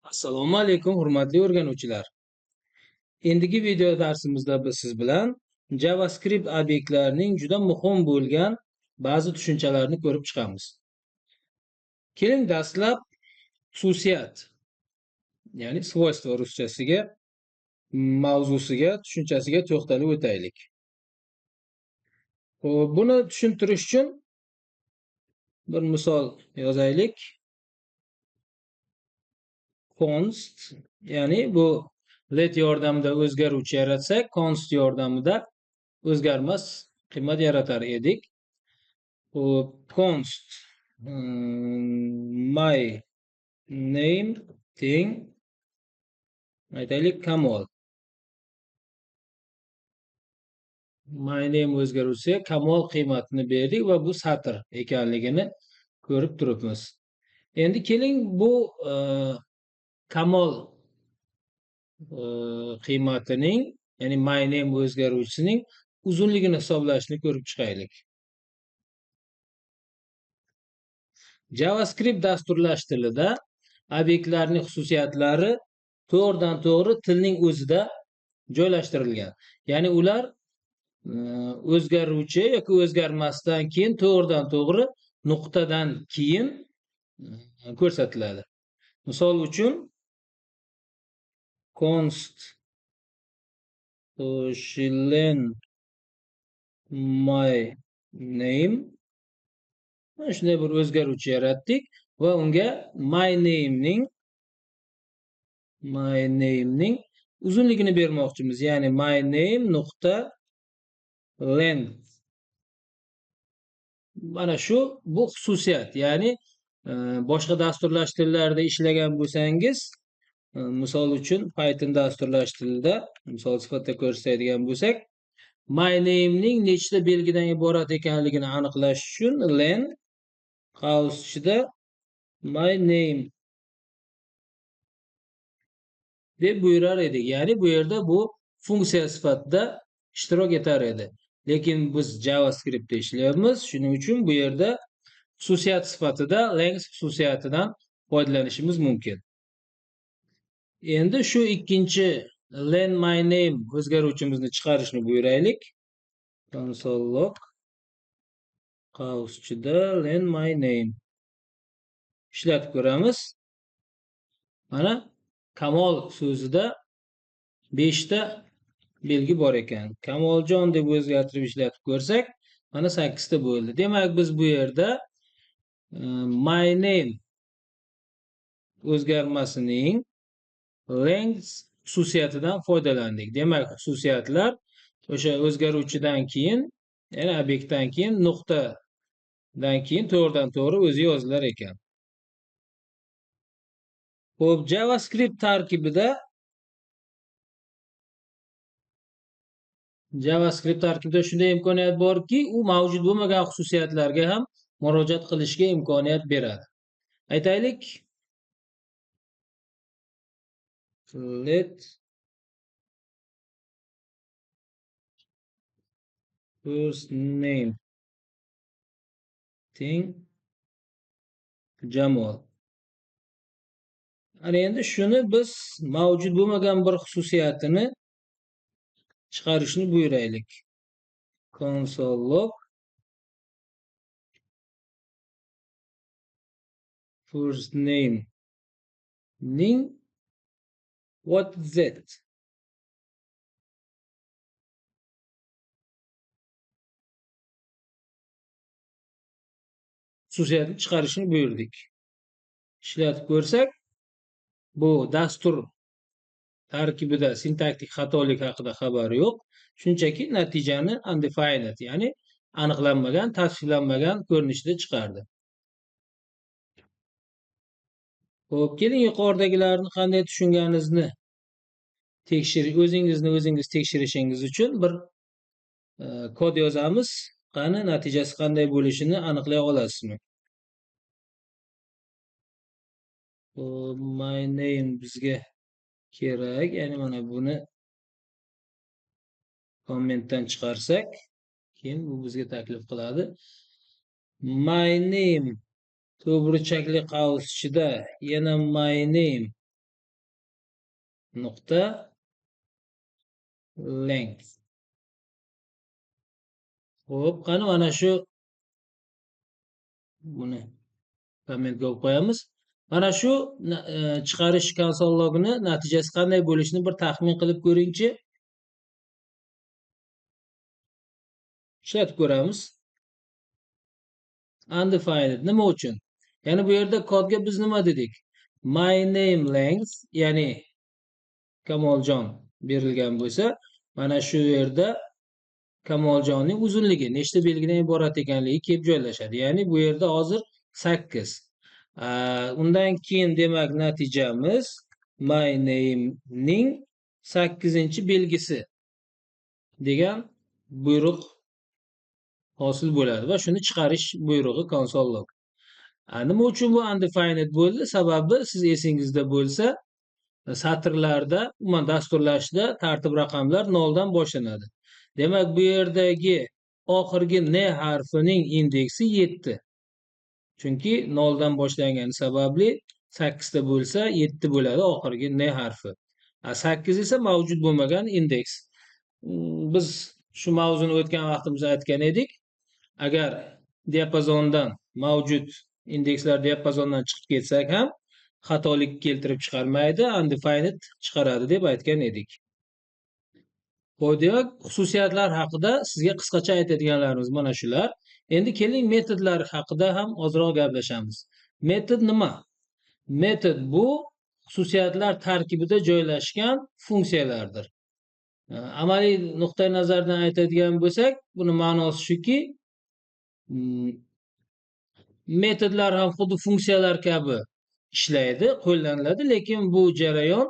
Assalomu alaykum, hurmatli o'rganuvchilar. Endigi video darsimizda biz siz bilan JavaScript obyektlarining juda muhim bo'lgan ba'zi tushunchalarini ko'rib chiqamiz. Keling, dastlab xususiyat, ya'ni svoystvo ruschasiga, mavzusiga, tushunchasiga to'xtalib o'taylik. Buni tushuntirish uchun bir misol yozaylik. Const, ya'ni bu let yordamida o'zgaruvchi yaratsak, const yordamida o'zgarmas qiymat yaratar edik. Const my name teng aytaylik Kamol. My name o'zgaruvchiga Kamol qiymatini berdik va bu satr ekanligini ko'rib turibmiz. Endi keling bu Kamol qiymatining, ya'ni my name o'zgaruvchisining uzunligini hisoblashni ko'rib chiqaylik. JavaScript dasturlash tilida obyektlarning xususiyatlari to'g'ridan to'g'ri tilning o'zida joylashtirilgan. Ya'ni ular o'zgaruvchi yoki o'zgarmasdan keyin to'g'ridan to'g'ri nuqtadan keyin ko'rsatiladi. Misol uchun const len my name, shunday bir o'zgaruvchi yaratdik va unga my name'ning uzunligini bermoqchimiz. Ya'ni my name nuqta length. Mana shu bu xususiyat. Ya'ni boshqa dasturlash tillarida ishlagan bo'lsangiz, misol uchun Python dasturlash tilida misol sifatida ko'rsatadigan bo'lsak, my name'ning nechta belgidan iborat ekanligini aniqlash uchun len qaus ichida my name deb buyurar edik. Ya'ni bu yerda bu funksiya sifatida ishtirok etar edi. Lekin biz JavaScriptda ishlayapmiz. Shuning uchun bu yerda xususiyat sifatida length xususiyatidan foydalanishimiz mumkin. Endi shu ikkinchi len my name o'zgaruvchimizni chiqarishni buyuraylik. Console log qaus ichida len my name ishlatib ko'ramiz. Mana Kamol so'zida 5 ta belgi bor ekan. Kamoljon deb o'zgartirib ishlatib ko'rsak, mana 8 ta bo'ldi. Demak, biz bu yerda my name o'zgarmasining length xususiyatidan foydalandik. Demak, xususiyatlar o'sha o'zgaruvchidan keyin, ya'ni obyektdan keyin nuqtadan keyin to'g'ridan to'g'ri o'zi yozilar ekan. Xo'p, JavaScript tarkibida shunday imkoniyat borki, u mavjud bo'lmagan xususiyatlarga ham murojaat qilishga imkoniyat beradi. Aytaylik, let first name teng Jamol. Ana endi shuni biz mavjud bo'lmagan bir xususiyatini chiqarishni buyuraylik. Console log first name ning what is that? Xususiyatni chiqarishni buyurdik. Ishlatib ko'rsak, bu dastur tarkibida sintaktik xatolik haqida xabar yo'q. Shunchaki natijani undefined, ya'ni aniqlanmagan, tasdiqlanmagan ko'rinishda chiqardi. Xo'p, keling yuqoridagilarni qanday tushunganingizni o'zingiz tekshirishingiz uchun bir kod yozamiz. Qani natijasi qanday bo'lishini aniqlay olasizmi? My name bizga kerak, ya'ni mana buni kommentdan chiqarsak, keyin bu bizga taklif qiladi. My name to'g'richakli qaus ichida yana my name nuqta length. Xo'p, qani mana shu buni kommentga qo'yamiz. Mana shu chiqarish konsol logini natijasi qanday bo'lishini bir taxmin qilib ko'ringchi. Ishlatib ko'ramiz. Undefined nima uchun? Ya'ni bu yerda kodga biz nima dedik? My name length, ya'ni Kamoljon berilgan bo'lsa, mana shu yerda Kamoljonning uzunligi nechta belgidan iborat ekanligi kelib joylashadi. Ya'ni bu yerda hozir 8. Undan keyin demak natijamiz my name ning 8-belgisi degan buyruq hosil bo'ladi va shuni chiqarish buyrug'i console log. Nima uchun bu undefined bo'ldi? Sababi siz esingizda bo'lsa, satrlarda, umuman dasturlashda tartib raqamlar 0 dan boshlanadi. Demak, bu yerdagi oxirgi n harfining indeksi 7. Chunki 0 dan boshlangani sababli 8 ta bo'lsa 7 bo'ladi oxirgi n harfi. 8 esa mavjud bo'lmagan indeks. Biz shu mavzuni o'tgan vaqtimizda aytgan edik. Agar diapazondan mavjud indekslar diapazondan chiqib ketsak ham xatolik keltirib chiqarmaydi, undefined chiqaradi deb aytgan edik. Demak, xususiyatlar haqida sizga qisqacha aytadiganlarimiz mana shular. Endi keling metodlar haqida ham ozroq gaplashamiz. Metod nima? Metod bu xususiyatlar tarkibida joylashgan funksiyalardir. Amaliy nuqtai nazardan aytadigan bo'lsak, buni ma'nosi shuki, metodlar ham xuddi funksiyalar kabi ishlaydi, qo'llaniladi, lekin bu jarayon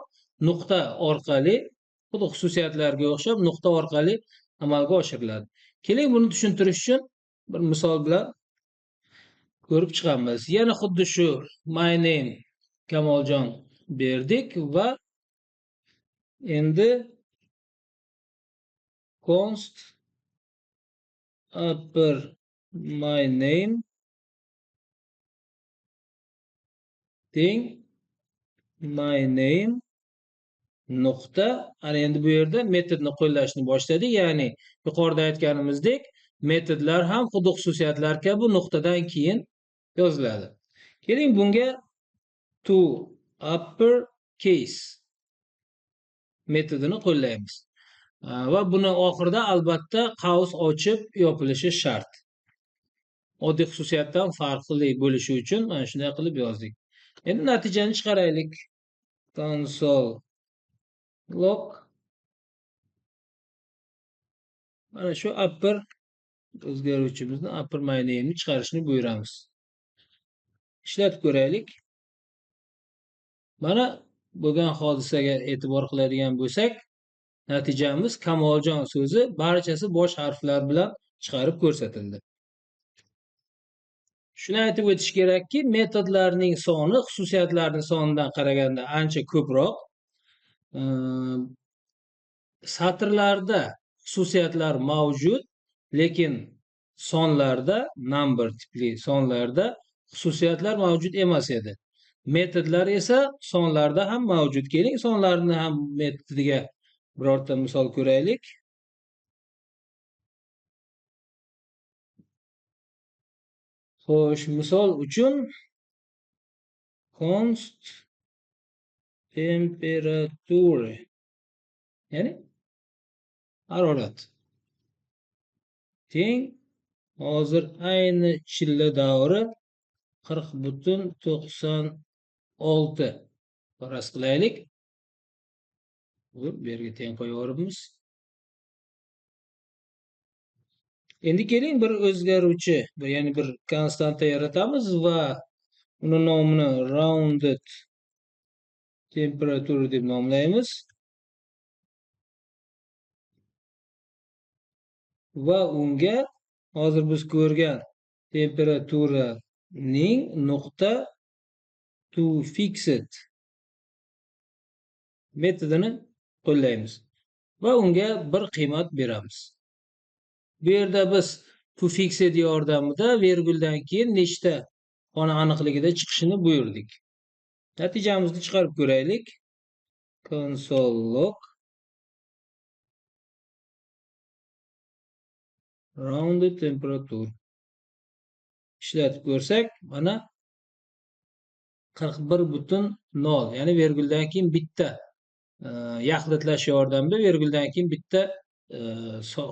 nuqta orqali, xuddi xususiyatlarga o'xshab nuqta orqali amalga oshiriladi. Keling buni tushuntirish uchun bir misol bilan ko'rib chiqamiz. Yana xuddi shu my name Kamoljon berdik va endi const upper my name teng my name nuqta, ana endi bu yerda metodni qo'llashni boshladi. Ya'ni yuqorida aytganimizdek, metodlar ham xuddi xususiyatlar kabi nuqtadan keyin yoziladi. Keling bunga to upper case metodini qo'llaymiz. Va buni oxirida albatta qavs ochib yopilishi shart. Oddiy xususiyatdan farqli bo'lishi uchun mana shunday qilib yozdik. Endi natijani chiqaraylik. Console log mana shu upper o'zgaruvchimizni upper my name'ni chiqarishni buyuramiz. Ishlatib ko'raylik. Mana bo'lgan hodisaga e'tibor qiladigan bo'lsak, natijamiz Kamoljon so'zi barchasi bosh harflar bilan chiqarib ko'rsatildi. Shuni aytib o'tish kerakki, metodlarning soni xususiyatlarning sonidan qaraganda ancha ko'proq. Satrlarda xususiyatlar mavjud, lekin sonlarda, number tipli sonlarda xususiyatlar mavjud emas edi. Metodlar esa sonlarda ham mavjud. Keling, sonlarni ham metodiga birorta misol ko'raylik. Xo'sh, misol uchun const temperature, ya'ni harorat teng hozir ayni chilla davri 40,96. Faraz qilaylik. Bu yerga teng qo'yib endi keling bir o'zgaruvchi, ya'ni bir konstanta yaratamiz va uni nomini rounded temperature deb nomlaymiz. Va unga hozir biz ko'rgan temperaturaning nuqta to fixed metodini qo'llaymiz va unga bir qiymat beramiz. Bu yerda biz to fixed yordamida verguldan keyin nechta xona aniqligida chiqishini buyurdik. Natijamizni chiqarib ko'raylik. console log rounded temperature ishlatib ko'rsak, mana 41,0, ya'ni verguldan keyin bitta yaxlitlash yordamida verguldan keyin bitta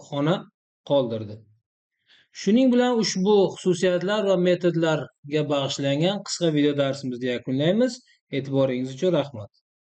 xona qoldirdi. Shuning bilan ushbu xususiyatlar va metodlarga bag'ishlangan qisqa video darsimizni yakunlaymiz. E'tiboringiz uchun rahmat.